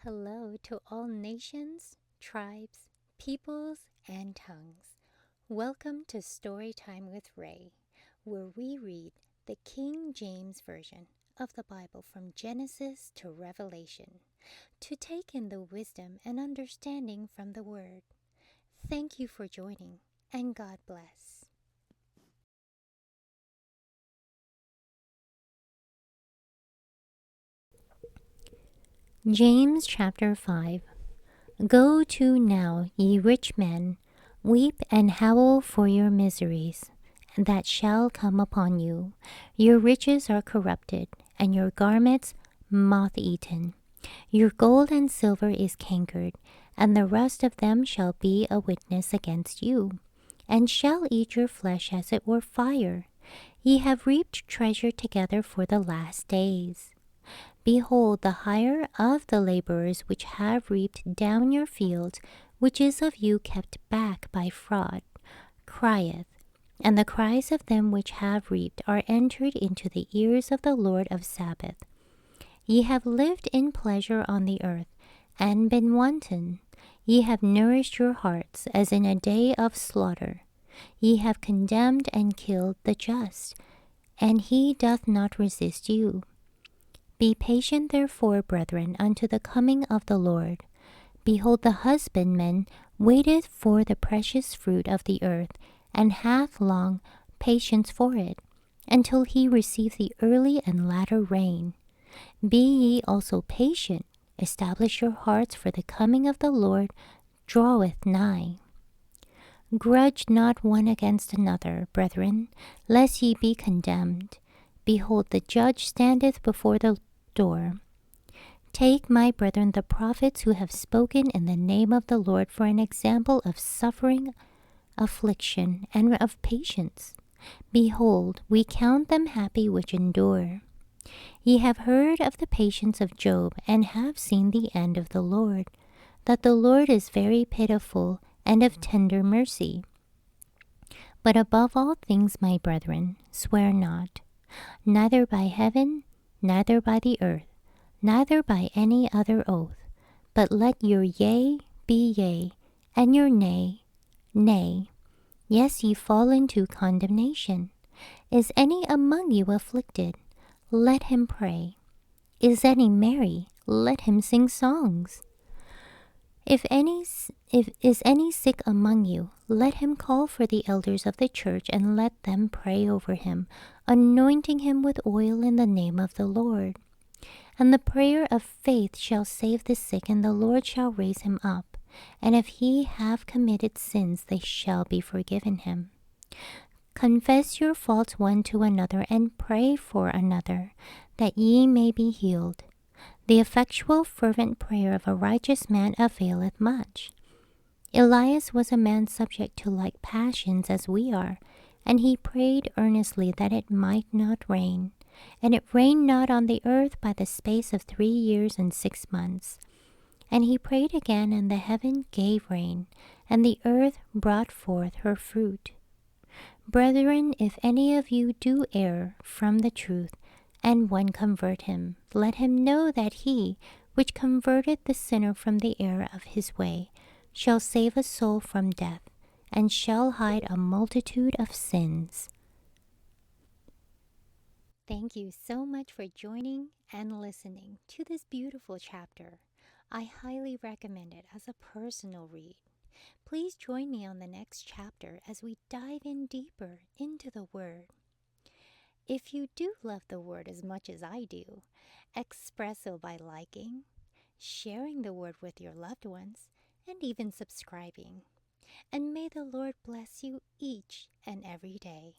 Hello to all nations, tribes, peoples, and tongues. Welcome to Storytime with Rae, where we read the King James Version of the Bible from Genesis to Revelation to take in the wisdom and understanding from the Word. Thank you for joining, and God bless. James chapter 5. Go to now, ye rich men, weep and howl for your miseries that shall come upon you. Your riches are corrupted, and your garments moth-eaten. Your gold and silver is cankered, and the rust of them shall be a witness against you, and shall eat your flesh as it were fire. Ye have reaped treasure together for the last days. Behold, the hire of the laborers which have reaped down your fields, which is of you kept back by fraud, crieth, and the cries of them which have reaped are entered into the ears of the Lord of Sabaoth. Ye have lived in pleasure on the earth, and been wanton. Ye have nourished your hearts as in a day of slaughter. Ye have condemned and killed the just, and he doth not resist you. Be patient therefore, brethren, unto the coming of the Lord. Behold, the husbandman waiteth for the precious fruit of the earth, and hath long patience for it, until he receive the early and latter rain. Be ye also patient, establish your hearts, for the coming of the Lord draweth nigh. Grudge not one against another, brethren, lest ye be condemned. Behold, the judge standeth before the door. Take, my brethren, the prophets who have spoken in the name of the Lord for an example of suffering, affliction, and of patience. Behold, we count them happy which endure. Ye have heard of the patience of Job, and have seen the end of the Lord, that the Lord is very pitiful and of tender mercy. But above all things, my brethren, swear not, neither by heaven, neither by the earth, neither by any other oath, but let your yea be yea, and your nay, nay. Yes, ye fall into condemnation. Is any among you afflicted? Let him pray. Is any merry? Let him sing songs. If is any sick among you, let him call for the elders of the church, and let them pray over him, anointing him with oil in the name of the Lord. And the prayer of faith shall save the sick, and the Lord shall raise him up. And if he have committed sins, they shall be forgiven him. Confess your faults one to another, and pray for another, that ye may be healed. The effectual fervent prayer of a righteous man availeth much. Elias was a man subject to like passions as we are, and he prayed earnestly that it might not rain. And it rained not on the earth by the space of 3 years and 6 months. And he prayed again, and the heaven gave rain, and the earth brought forth her fruit. Brethren, if any of you do err from the truth, and one convert him, let him know that he, which converteth the sinner from the error of his way, shall save a soul from death, and shall hide a multitude of sins. Thank you so much for joining and listening to this beautiful chapter. I highly recommend it as a personal read. Please join me on the next chapter as we dive in deeper into the Word. If you do love the Word as much as I do, express so by liking, sharing the Word with your loved ones, and even subscribing. And may the Lord bless you each and every day.